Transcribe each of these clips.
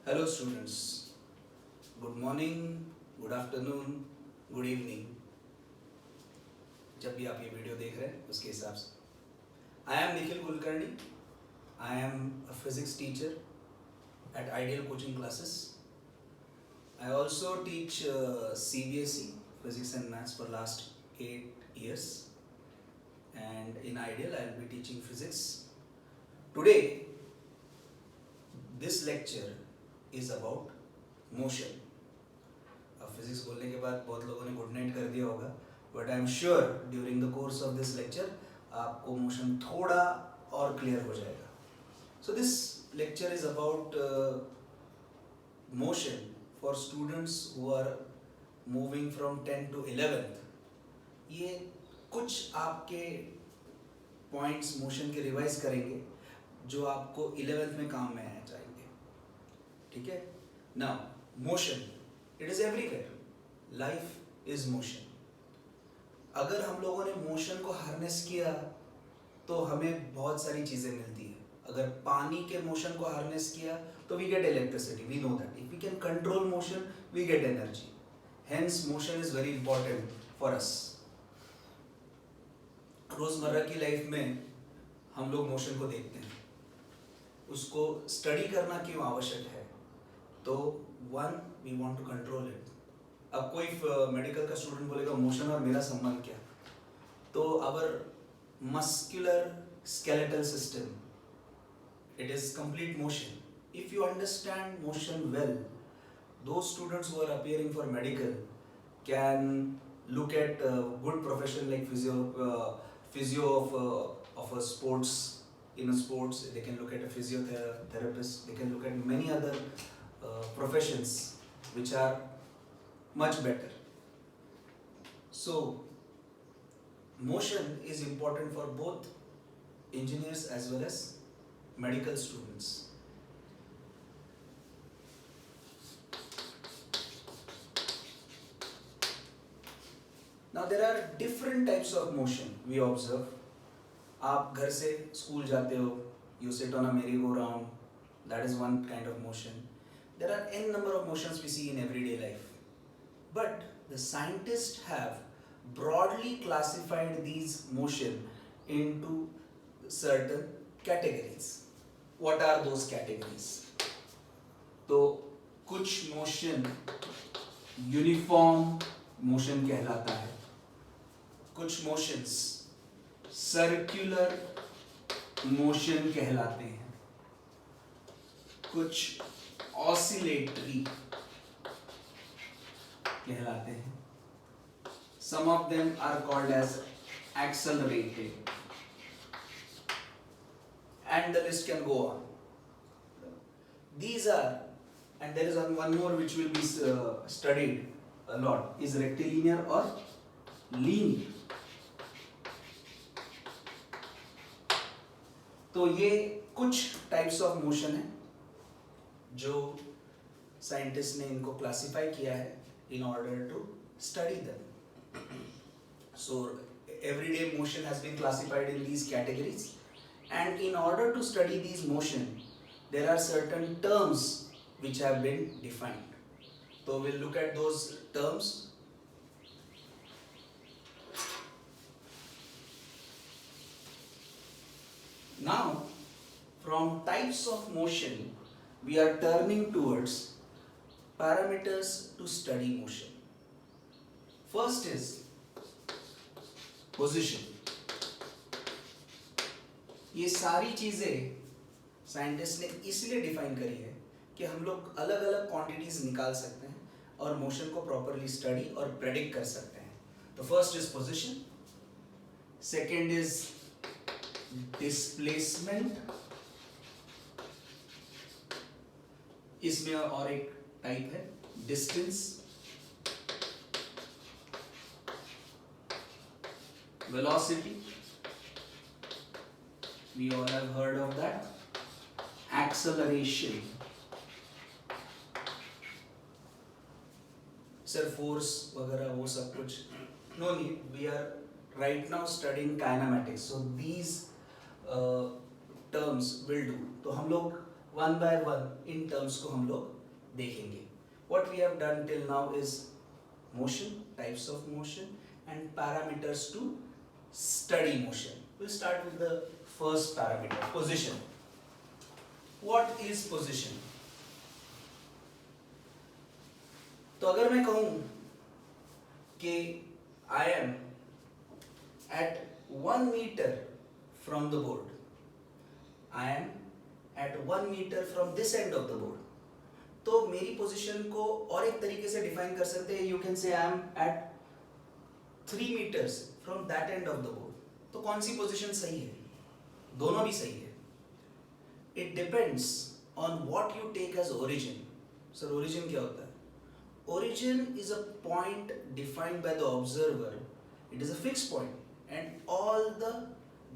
Hello students, good morning, good afternoon, good evening, जब भी आप ये वीडियो देख रहे हैं उसके हिसाब से। I M Nikhil Kulkarni. I am a physics teacher at ideal coaching classes. I also teach CBSE physics and maths for last 8 years, and in Ideal I will be teaching physics. Today this lecture is about motion. अब physics बोलने के बाद बहुत लोगों ने good night कर दिया होगा, but I am sure during the course of this lecture आपको मोशन थोड़ा और क्लियर हो जाएगा. So this lecture is about motion for students who are moving from 10th to 11th. ये कुछ आपके पॉइंट्स मोशन के रिवाइज करेंगे जो आपको 11th में काम में आना चाहिए. ठीक है. Now motion, it is everywhere. Life is motion. अगर हम लोगों ने मोशन को हार्नेस किया तो हमें बहुत सारी चीजें मिलती है. अगर पानी के मोशन को हार्नेस किया तो we get electricity. We know that if we can control motion we get energy. Hence motion is very important for us. रोजमर्रा की लाइफ में हम लोग मोशन को देखते हैं. उसको स्टडी करना क्यों आवश्यक है? तो one, we want to control it. अब कोई मेडिकल का स्टूडेंट बोलेगा मोशन और मेरा संबंध क्या? तो अवर muscular skeletal system, it is complete motion. If you understand motion well, those students who are appearing for medical can look at good profession like physio of a sports. In a sports they can look at a physiotherapist. They can look at many other professions which are much better. So motion is important for both engineers as well as medical students. Now there are different types of motion we observe. आप घर से school जाते हो, you sit on a merry-go-round, that is one kind of motion. There are n number of motions we see in everyday life, but the scientists have broadly classified these motion into certain categories. What are those categories? तो कुछ motion uniform motion कहलाता है. कुछ motions circular motion कहलाते हैं. कुछ oscillatory कहलाते हैं. Some of them are called as accelerated, and the list can go on. These are, and there is one more which will be studied a lot, is rectilinear or linear. तो ये कुछ types of motion है जो scientist ने इनको classify किया है in order to study them. So everyday motion has been classified in these categories, and in order to study these motion there are certain terms which have been defined. So we'll look at those terms. Now from types of motion we are turning towards parameters to study motion. First is position. ये सारी चीजें scientist ने इसलिए define करी है कि हम लोग अलग अलग क्वांटिटीज निकाल सकते हैं और मोशन को प्रॉपरली स्टडी और प्रेडिक्ट कर सकते हैं. तो first is position, second is displacement. इसमें और एक टाइप है distance, velocity, we all have heard of that, acceleration. Sir, force वगैरह वो सब कुछ no need. We are right now studying kinematics, so these terms will do. तो हम लोग one by one in terms को हम लोग देखेंगे. What we have done till now is motion, types of motion and parameters to study motion. We'll start with the first parameter, position. What is position? तो अगर मैं कहूं कि I am at 1 meter from the board, I am at 1 meter from this end of the board, तो मेरी position को और एक तरीके से डिफाइन कर सकते हैं. You can say I am at 3 meters from that end of the board. तो कौन सी पोजीशन सही है? दोनों भी सही है. It depends on what you take as origin. Sir origin क्या होता है? Origin is a point defined by the observer. It is a fix point and all the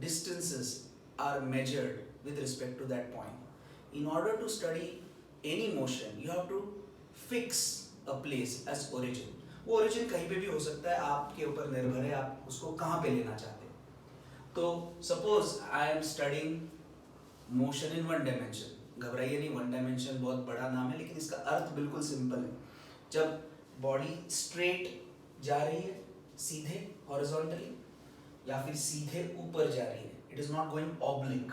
distances are measured with respect to that point. In order to study any motion, you have to fix a place as origin. वो origin कहीं पे भी हो सकता है, आपके ऊपर निर्भर है आप उसको कहाँ पे लेना चाहते हैं. तो suppose I am studying motion in one dimension. घबराइए नहीं, one dimension बहुत बड़ा नाम है लेकिन इसका अर्थ बिल्कुल सिंपल है. जब बॉडी स्ट्रेट जा रही है सीधे हॉरिजॉन्टली या फिर सीधे ऊपर जा रही है, it is not going oblique,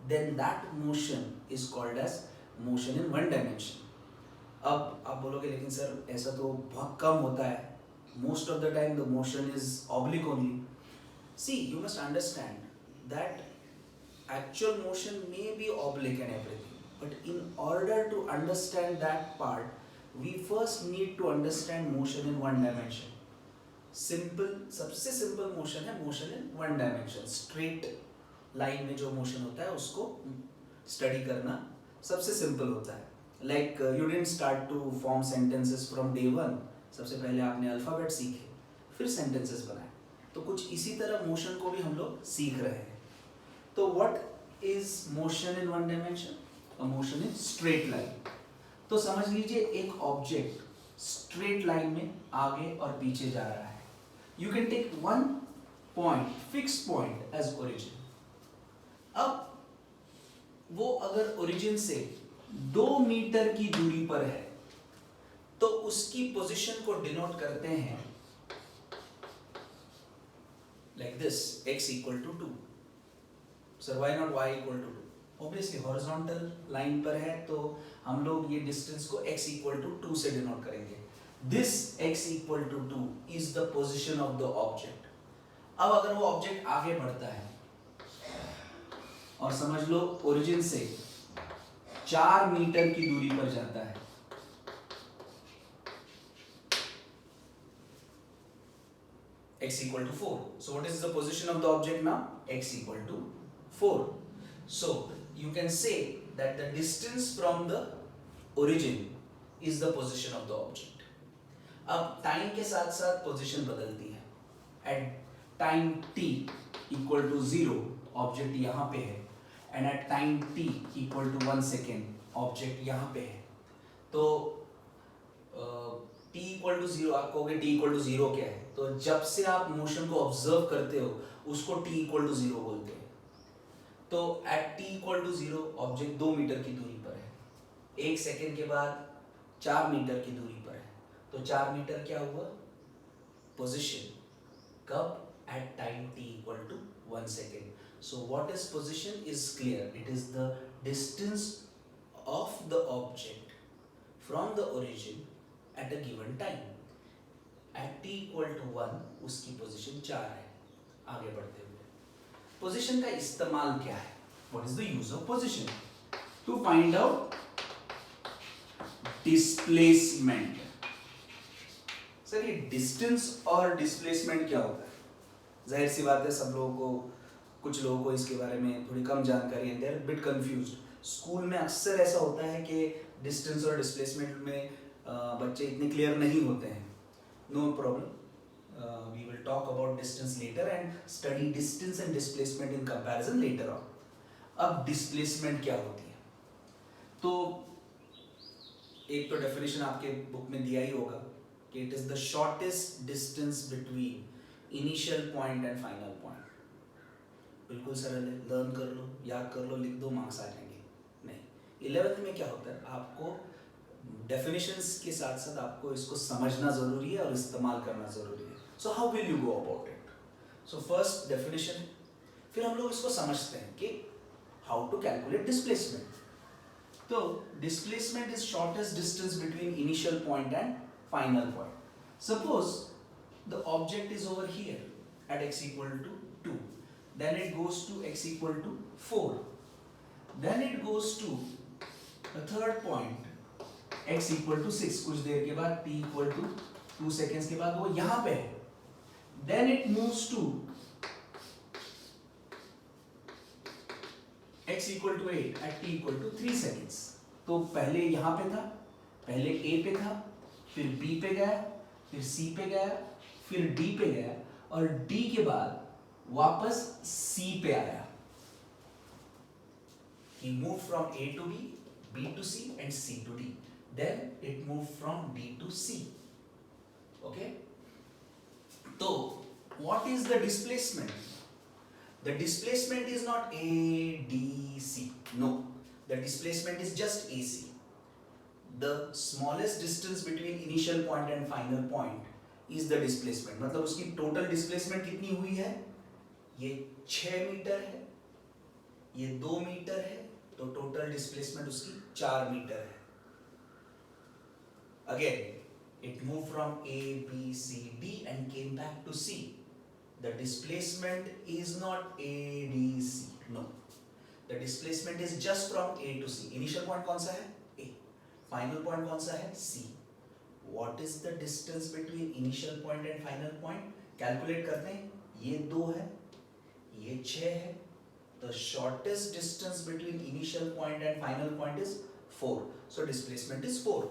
then that motion is called as motion in one dimension. अब आप बोलोगे लेकिन सर ऐसा तो बहुत कम होता है. Most of the time the motion is oblique only. See, you must understand that actual motion may be oblique and everything, but in order to understand that part, we first need to understand motion in one dimension. Simple, सबसे simple motion है motion in one dimension. Straight line में जो motion होता है उसको study करना सबसे simple होता है. Like you didn't start to form sentences from day one. सबसे पहले आपने अल्फाबेट सीखे फिर सेंटेंसेस बनाए. तो कुछ इसी तरह मोशन को भी हम लोग सीख रहे हैं. तो what is motion in one dimension? A motion in straight line. तो समझ लीजिए एक ऑब्जेक्ट स्ट्रेट लाइन में आगे और पीछे जा रहा है. You can take one point, fix point as origin. अब वो अगर ओरिजिन से 2 मीटर की दूरी पर है तो उसकी पोजीशन को डिनोट करते हैं like this, x equal to 2. Sir why not y equal to 2? Obviously horizontal line पर है तो हम लोग ये डिस्टेंस को x इक्वल टू 2 से डिनोट करेंगे. This x equal to 2 is the position of the object. अब अगर वो ऑब्जेक्ट आगे बढ़ता है और समझ लो ओरिजिन से 4 मीटर की दूरी पर जाता है, x equal to 4. So what is the position of the object now? X equal to 4. So you can say that the distance from the origin is the position of the object. अब time के साथ साथ position बदलती है. At time t equal to 0 object यहाँ पे है and at time t equal to 1 second object यहाँ पे है. तो t equal to 0 आप कहोगे t equal to 0 क्या है? तो जब से आप मोशन को ऑब्जर्व करते हो उसको t equal to 0 बोलते हैं. तो at t equal to 0 object 2 meter की दूरी पर है. 1 सेकेंड के बाद 4 मीटर की दूरी पर है. तो 4 मीटर क्या हुआ? पोजीशन. कब? at time t equal to 1 second. So what is position is clear. It is the distance of the object from the origin at a given time. At t equal to 1 उसकी position 4 है आगे बढ़ते हुए. Position का इस्तेमाल क्या है? What is the use of position? To find out displacement. Sir ये डिस्टेंस और डिस्प्लेसमेंट क्या होता है? जाहिर सी बात है सब लोगों को, कुछ लोगों को इसके बारे में थोड़ी कम जानकारी है. They are bit confused. School में अक्सर ऐसा होता है कि डिस्टेंस और डिस्प्लेसमेंट में बच्चे इतने क्लियर नहीं होते हैं. No problem, we will talk about distance later and study distance and displacement in comparison later on. अब डिस्प्लेसमेंट क्या होती है? तो एक तो डेफिनेशन आपके बुक में दिया ही होगा कि it is the shortest distance between initial point and final point. बिल्कुल सरल है, लर्न कर लो, याद कर लो, लिख दो, मार्क्स आ जाएंगे. नहीं, 11th में क्या होता है, आपको डेफिनेशंस के साथ साथ आपको इसको समझना जरूरी है और इस्तेमाल करना जरूरी है. So how will you go about it? So first definition, फिर हम लोग इसको समझते हैं कि हाउ टू कैलकुलेट डिस्प्लेसमेंट. तो displacement is shortest distance between initial point and final point. Suppose the object is over here eight x equal to 2, then it goes to x equal to 4, then it goes to the third point x equal to 6. कुछ देर के बाद t equal to 2 seconds के बाद वो यहाँ पे है. Then it moves to x equal to 8 at t equal to 3 seconds. तो पहले यहाँ पे था, पहले a पे था, फिर b पे गया, फिर c पे गया, फिर d पे गया और d के बाद वापस c पे आया. He moved from a to b, b to c and c to d. Then it moved from d to c. Okay? So what is the displacement? The displacement is not a, d, c. No. The displacement is just AC. The smallest distance between initial point and final point is the displacement. मतलब उसकी total displacement कितनी हुई है? ये 6 metre है, ये 2 metre है, तो total displacement उसकी 4 मीटर है. Again, it moved from A, B, C, D and came back to C. The displacement is not A, D, C. No. The displacement is just from A to C. Initial point कौन सा है? A. Final point कौन सा है? C. What is the distance between initial point and final point? Calculate करते हैं. ये 2 है, ये 6 है. The shortest distance between initial point and final point is 4. So displacement is 4.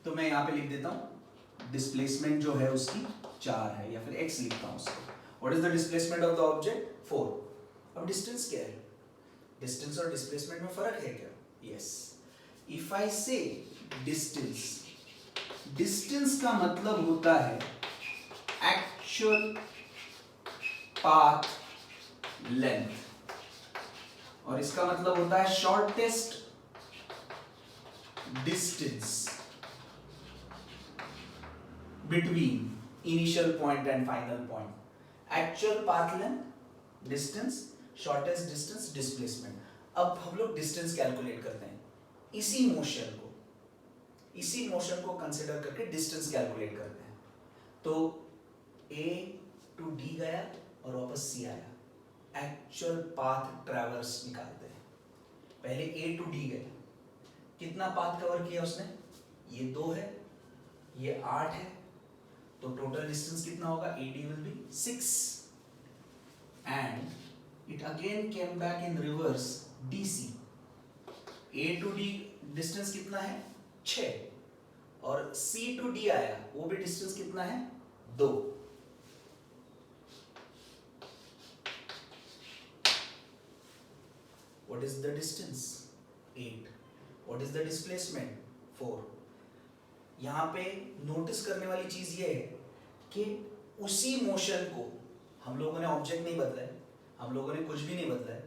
तो मैं यहाँ पे लिख देता हूँ displacement जो है उसकी 4 है या फिर x लिखता हूँ उसको. What is the displacement of the object? 4. अब distance क्या है? Distance और displacement में फर्क है क्या? Yes. If I say distance, distance का मतलब होता है actual path length और इसका मतलब होता है shortest distance between initial point and final point. Actual path length, distance, shortest distance, displacement. अब हम लोग distance calculate करते हैं. इसी motion को consider करके distance calculate करते हैं. तो A to D गया और वापस C आया. Actual path traverse निकालते हैं. पहले A to D गया. कितना path cover किया उसने? ये 2 है, ये 8 है. तो total distance कितना होगा? AD will be 6. And it again came back in reverse DC. A to D distance कितना है? 6. और C to D आया, वो भी distance कितना है? 2. What is the distance? 8. What is the displacement? 4. यहाँ पे नोटिस करने वाली चीज ये है कि उसी मोशन को हम लोगों ने ऑब्जेक्ट नहीं बदला है, हम लोगों ने कुछ भी नहीं बदला है,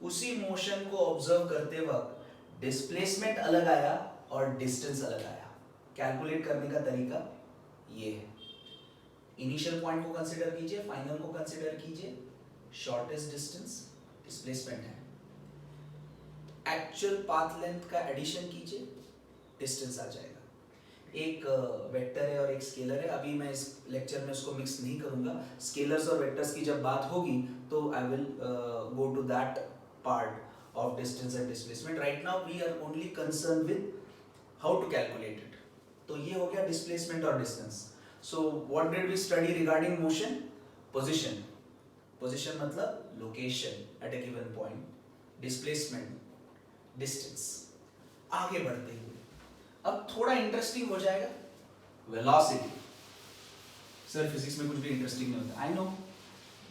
उसी मोशन को ऑब्जर्व करते वक्त डिस्प्लेसमेंट अलग आया और डिस्टेंस अलग आया. कैलकुलेट करने का तरीका ये है. इनिशियल पॉइंट को कंसीडर कीजिए, फाइनल को कंसीडर कीजिए, शॉर्टेस्ट डिस्टेंस डिस्प्लेसमेंट है. एक्चुअल पाथ लेंथ का एडिशन कीजिए, डिस्टेंस आ जाएगा. एक वेक्टर है और एक स्केलर है. अभी मैं इस लेक्चर में उसको मिक्स नहीं करूंगा. स्केलर्स और वेक्टर्स की जब बात होगी तो I will go to that part of distance and displacement. Right now we are only concern with how to calculate it. तो ये हो गया डिस्प्लेसमेंट और distance. So what did we study regarding motion? Position. Position मतलब location at a given point. Displacement, distance. आगे बढ़ते हुए अब थोड़ा इंटरेस्टिंग हो जाएगा. वेलोसिटी. सर फिजिक्स में कुछ भी इंटरेस्टिंग नहीं होता, I know,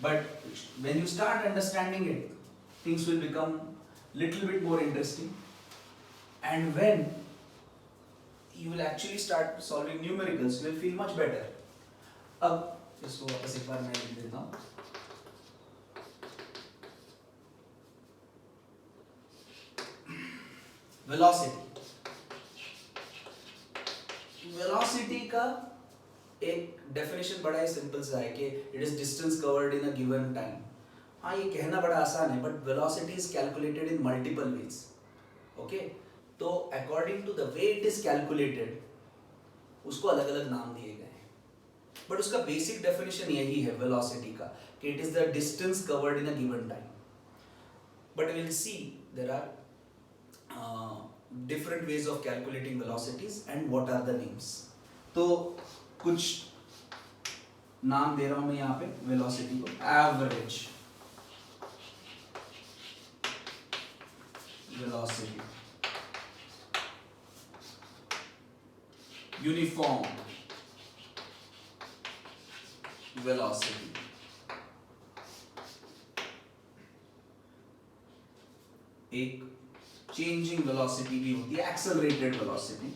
but when you start understanding it things will become little bit more interesting. And when you will actually start solving numericals, you will feel much better. अब इसको वापस एक बार मैं लिख देता हूँ. Velocity. वेलोसिटी का एक डेफिनेशन बड़ा ही सिंपल सा है कि it is distance covered in a given time. हाँ, ये कहना बड़ा आसान है, but velocity is calculated in multiple ways. Okay, तो according to the way it is calculated उसको अलग अलग नाम दिए गए हैं, बट उसका बेसिक डेफिनेशन यही है वेलोसिटी का कि it is the distance covered in a given time. But will see there are different ways of calculating velocities and what are the names. तो कुछ नाम दे रहा हूं मैं यहाँ पे वेलोसिटी को. एवरेज वेलोसिटी, यूनिफॉर्म वेलोसिटी, एक चेंजिंग वेलोसिटी भी होती है, एक्सेलरेटेड वेलोसिटी,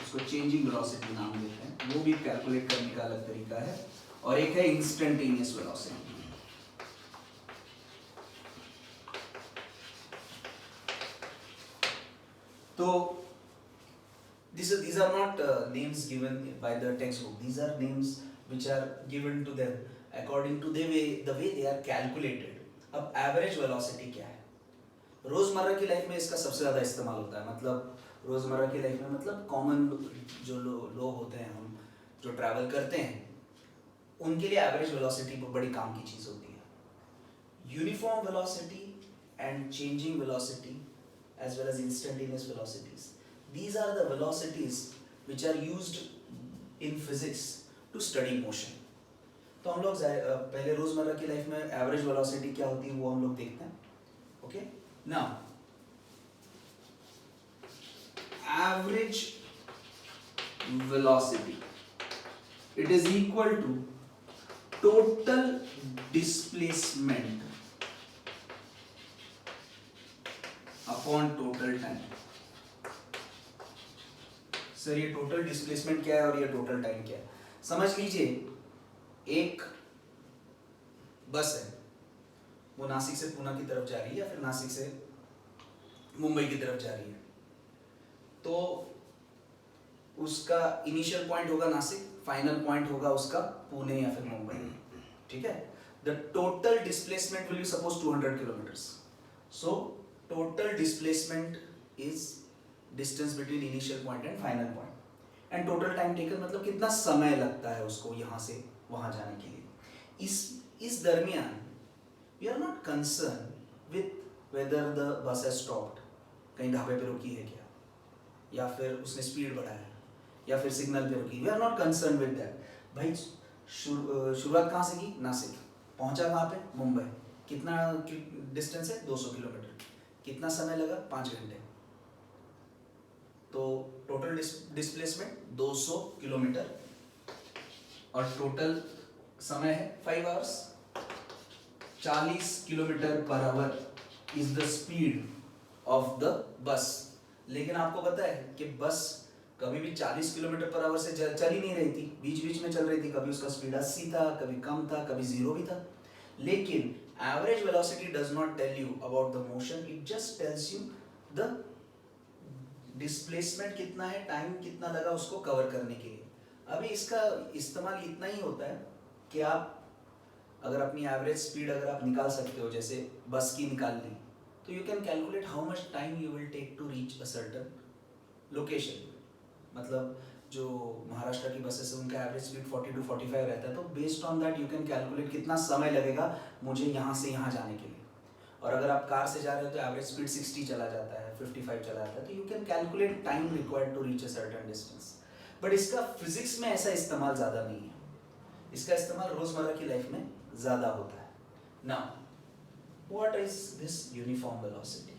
उसको चेंजिंग वेलोसिटी नाम देते हैं, वो भी कैलकुलेट करने का अलग तरीका है. और एक है इंस्टेंटेनियस वेलोसिटी. तो these are not names given by the textbook. These are names which are given to them according to the way they are calculated. अब एवरेज वेलोसिटी क्या है? रोजमर्रा की लाइफ में इसका सबसे ज्यादा इस्तेमाल होता है. मतलब रोजमर्रा की लाइफ में मतलब कॉमन जो लोग होते हैं, हम जो ट्रैवल करते हैं, उनके लिए एवरेज वेलोसिटी बड़ी काम की चीज होती है. Uniform velocity and changing velocity as well as instantaneous velocities, these are the velocities which are used in physics to study motion. तो हम लोग पहले रोजमर्रा की लाइफ में एवरेज वेलोसिटी क्या होती है वो हम लोग देखते हैं. Okay, now average velocity, it is equal to total displacement upon total time. Sir ये टोटल डिस्प्लेसमेंट क्या है और ये टोटल टाइम क्या है? समझ लीजिए एक बस है, वो नासिक से पूना की तरफ जा रही है या फिर नासिक से मुंबई की तरफ जा रही है. तो उसका इनिशियल पॉइंट होगा नासिक, फाइनल पॉइंट होगा उसका पुणे या फिर मुंबई. ठीक है, the total displacement will be suppose 200 kilometres. So total displacement is distance between initial point and final point, and total time taken मतलब कितना समय लगता है उसको यहाँ से वहाँ जाने के लिए. इस दरमियान we are not concerned with whether the bus has stopped, कहीं ढाबे पे रुकी है क्या, या फिर उसने स्पीड बढ़ाया है, या फिर सिग्नल पे रुकी. we are not concerned with that. भाई शुरुआत कहाँ से की? नासिक. पहुँचा कहाँ पे? मुंबई. कितना डिस्टेंस है? 200 किलोमीटर. कितना समय लगा? 5 घंटे. तो टोटल डिस्प्लेसमेंट 200 किलोमीटर और टोटल समय है 5 hours. 40 kilometre per hour is the speed of the bus. लेकिन आपको पता है कि बस कभी भी 40 किलोमीटर पर आवर से चल ही नहीं रही थी, बीच बीच में चल रही थी. कभी उसका स्पीड 80 था, कभी कम था, कभी 0 भी था. लेकिन average velocity does not tell you about the motion, it just tells you the displacement कितना है, टाइम कितना लगा उसको कवर करने के लिए. अभी इसका इस्तेमाल इतना ही होता है कि आप अगर अपनी एवरेज स्पीड अगर आप निकाल सकते हो, जैसे बस की निकाल ली, तो you can calculate how much time you will take to reach a certain location. मतलब जो महाराष्ट्र की बसेस है उनका एवरेज स्पीड 40 to 45 रहता है. तो based on that you can calculate कितना समय लगेगा मुझे यहाँ से यहाँ जाने के लिए. और अगर आप कार से जा रहे हो तो एवरेज स्पीड 60 चला जाता है, 55 चला जाता है. तो you can calculate time required to reach a certain distance. But इसका फिजिक्स में ऐसा इस्तेमाल ज़्यादा नहीं है. इसका इस्तेमाल रोज़मर्रा की लाइफ में ज़्यादा होता है. Now what is this uniform velocity?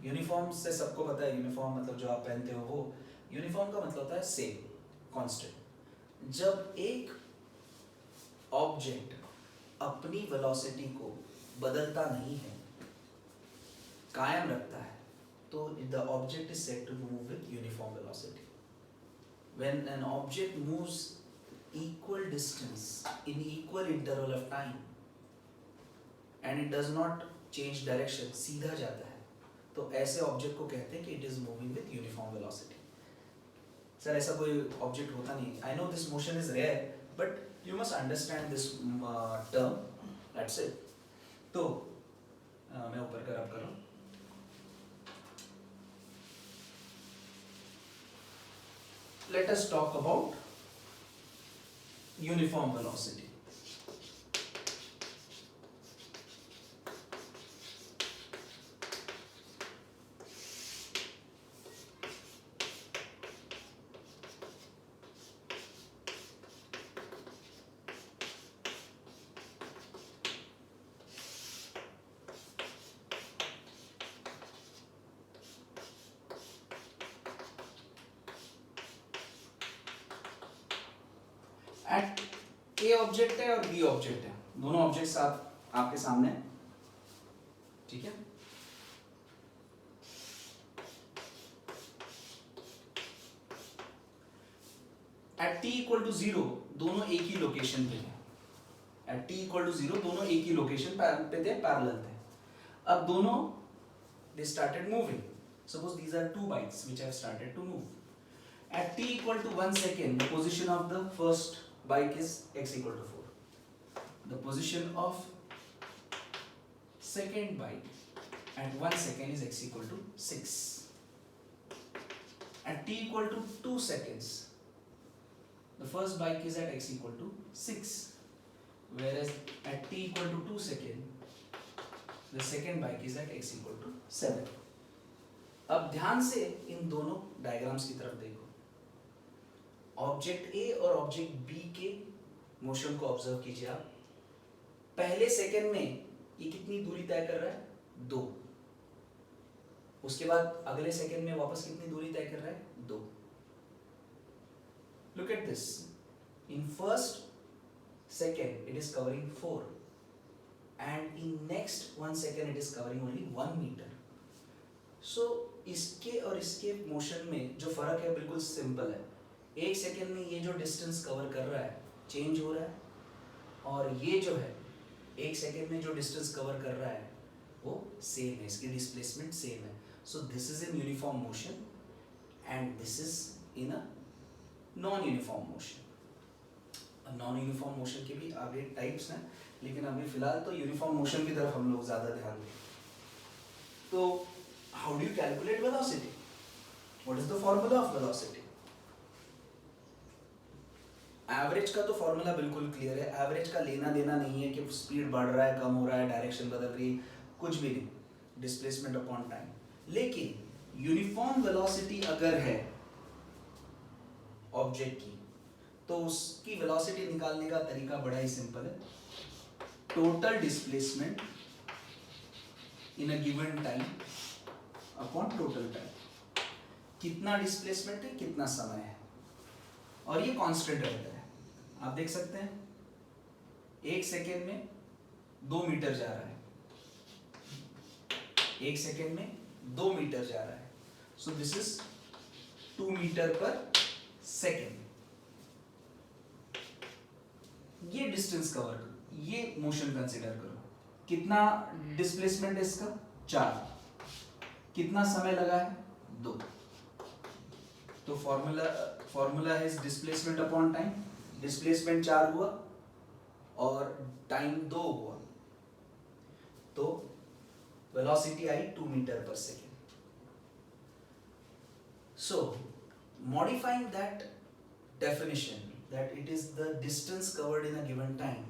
Uniform से सबको पता है, यूनिफॉर्म मतलब जो आप पहनते हो वो. यूनिफॉर्म का मतलब होता है सेम, कांस्टेंट. जब एक ऑब्जेक्ट अपनी वेलोसिटी को बदलता नहीं है, कायम रखता है, तो the object is said to move with uniform velocity. When an object moves equal distance in equal interval of time and it does not change direction, सीधा जाता है, तो ऐसे ऑब्जेक्ट को कहते हैं कि it is moving with uniform velocity. Sir ऐसा कोई ऑब्जेक्ट होता नहीं. I know this motion is rare but you must understand this term. That's it. तो मैं ऊपर का रब कर रहा हूँ. Let us talk about uniform velocity. At A object है और बी ऑब्जेक्ट है, दोनों ऑब्जेक्ट्स आपके सामने हैं. ठीक है. एट टी इक्वल टू 0 दोनों एक ही लोकेशन पे हैं. एट टी इक्वल टू 0 दोनों एक ही लोकेशन पे थे, पैरेलल थे. अब दोनों they started moving. Suppose these are two bikes which have started to move. At t equal to 1 second, the position of the first bike is x equal to 4. The position of second bike at 1 second is x equal to 6. At t equal to 2 seconds, the first bike is at x equal to 6. Whereas at t equal to 2 seconds, the second bike is at x equal to 7. अब ध्यान से इन दोनों diagrams की तरफ देखो. Object A और object B के motion को ऑब्जर्व कीजिए आप. पहले सेकंड में ये कितनी दूरी तय कर रहा है? 2. उसके बाद अगले सेकंड में वापस कितनी दूरी तय कर रहा है? 2. Look at this. In first second it is covering 4 and in next 1 second it is covering only 1 meter. So इसके और इसके मोशन में जो फर्क है बिल्कुल सिंपल है. एक सेकेंड में ये जो डिस्टेंस कवर कर रहा है चेंज हो रहा है, और ये जो है एक सेकेंड में जो डिस्टेंस कवर कर रहा है वो सेम है, इसकी डिस्प्लेसमेंट सेम है. So this is in uniform motion and this is in a non uniform motion. Non uniform motion के भी आगे टाइप्स हैं, लेकिन अभी फिलहाल तो यूनिफॉर्म मोशन की तरफ हम लोग ज़्यादा ध्यान दें. तो how do you calculate velocity? What is the formula of velocity? Average का तो फॉर्मूला बिल्कुल क्लियर है. एवरेज का लेना देना नहीं है कि स्पीड बढ़ रहा है, कम हो रहा है, डायरेक्शन बदल रही है, कुछ भी नहीं. Displacement upon time. लेकिन यूनिफॉर्म वेलोसिटी अगर है ऑब्जेक्ट की, तो उसकी वेलोसिटी निकालने का तरीका बड़ा ही सिंपल है. Total displacement in a given time upon total time. कितना डिस्प्लेसमेंट है, कितना समय है, और ये कांस्टेंट रहता है. आप देख सकते हैं एक सेकेंड में 2 मीटर जा रहा है, एक सेकेंड में 2 मीटर जा रहा है. So this is 2 metre per second. ये डिस्टेंस कवर करो, ये मोशन कंसीडर करो. कितना डिस्प्लेसमेंट है इसका? 4. कितना समय लगा है? 2. तो फॉर्मूला है डिस्प्लेसमेंट अपॉन टाइम. डिस्प्लेसमेंट 4 हुआ और टाइम 2 हुआ, तो velocity I 2 metre per second. So modifying that definition that it is the distance covered in a given time,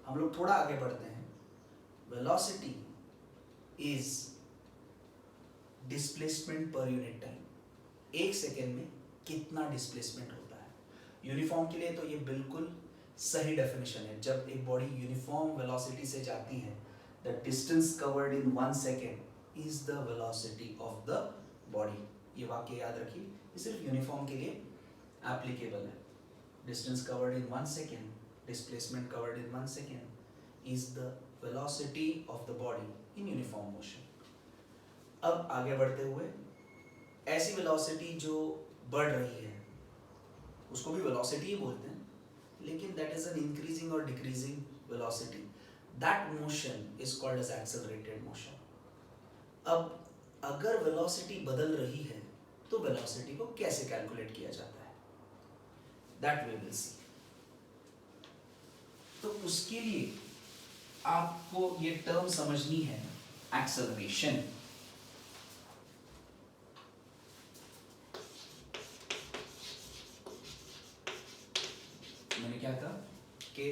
हम लोग थोड़ा आगे बढ़ते हैं. velocity is displacement per unit time. एक सेकेंड में कितना डिस्प्लेसमेंट होता है. यूनिफॉर्म के लिए तो ये बिल्कुल सही डेफिनेशन है. जब एक बॉडी यूनिफॉर्म वेलोसिटी से जाती है, the distance covered in 1 second is the velocity of the body. ये वाक्य याद रखिए, ये सिर्फ यूनिफॉर्म के लिए एप्लीकेबल है. Distance covered in 1 second, displacement covered in 1 second is the velocity of the body in uniform motion. अब आगे बढ़ते हुए ऐसी वेलोसिटी जो बढ़ रही है उसको भी वेलोसिटी ही बोलते हैं, लेकिन that is an increasing or decreasing velocity. That motion is called as accelerated motion. अब अगर वेलोसिटी बदल रही है तो वेलोसिटी को कैसे कैलकुलेट किया जाता है? That we will see. तो उसके लिए आपको ये टर्म समझनी है, एक्सेलरेशन। मैंने क्या कहा कि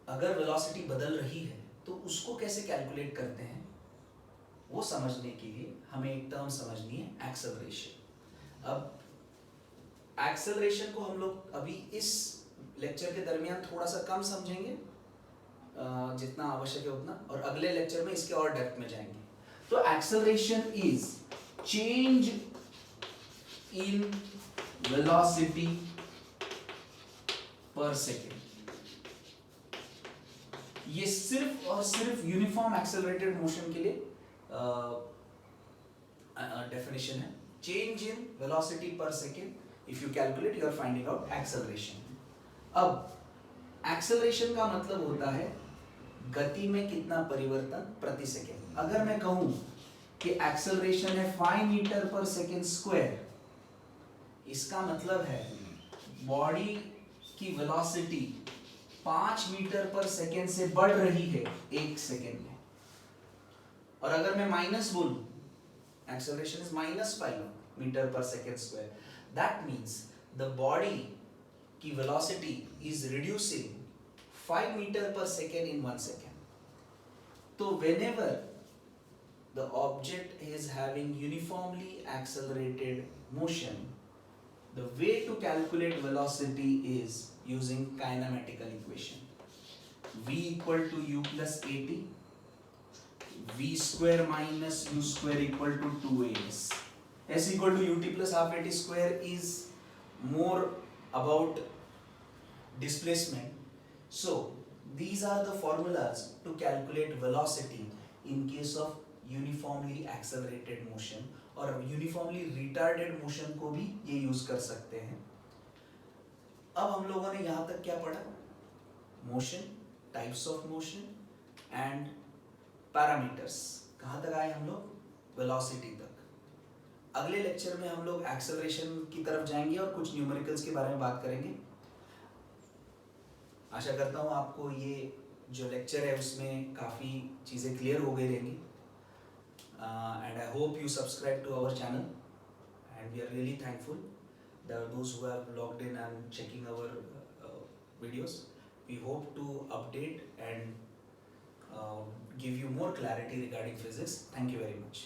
अगर वेलोसिटी बदल रही है तो उसको कैसे कैलकुलेट करते हैं, वो समझने के लिए हमें एक टर्म समझनी है, एक्सेलरेशन। अब एक्सेलरेशन को हम लोग अभी इस लेक्चर के दरमियान थोड़ा सा कम समझेंगे, जितना आवश्यक है उतना, और अगले लेक्चर में इसके और डेप्थ में जाएंगे। तो acceleration is change in velocity per second. ये सिर्फ और सिर्फ यूनिफॉर्म एक्सेलरेटेड मोशन के लिए डेफिनेशन है। Change in velocity per second, if you calculate you are finding out acceleration. अब एक्सेलरेशन का मतलब होता है गति में कितना परिवर्तन प्रति सेकेंड। अगर मैं कहूं कि एक्सेलरेशन है 5 मीटर पर सेकेंड स्क्वायर, इसका मतलब है बॉडी की वेलोसिटी 5 मीटर पर सेकेंड से बढ़ रही है 1 सेकेंड में। और अगर मैं माइनस बोलूं, acceleration is -5 metre per second square, that means the body की velocity is reducing 5 metre per second in 1 second. So whenever the object is having uniformly accelerated motion, the way to calculate velocity is using kinematical equation. V equal to u plus at, v square minus u square equal to 2as. S equal to ut plus half at square is more about displacement. So these are the formulas to calculate velocity in case of uniformly accelerated motion, और uniformly retarded motion को भी ये use कर सकते हैं। अब हम लोगों ने यहाँ तक क्या पढ़ा? Motion, types of motion and parameters. कहाँ तक आए हम लोग? वेलोसिटी तक। अगले लेक्चर में हम लोग एक्सेलरेशन की तरफ जाएंगे और कुछ न्यूमेरिकल्स के बारे में बात करेंगे। आशा करता हूँ आपको ये जो लेक्चर है उसमें काफ़ी चीज़ें क्लियर हो गई रहेंगी, and I hope you subscribe to our channel, and we are really thankful those who have logged in and checking our videos. We hope to update and give you more clarity regarding physics. Thank you very much.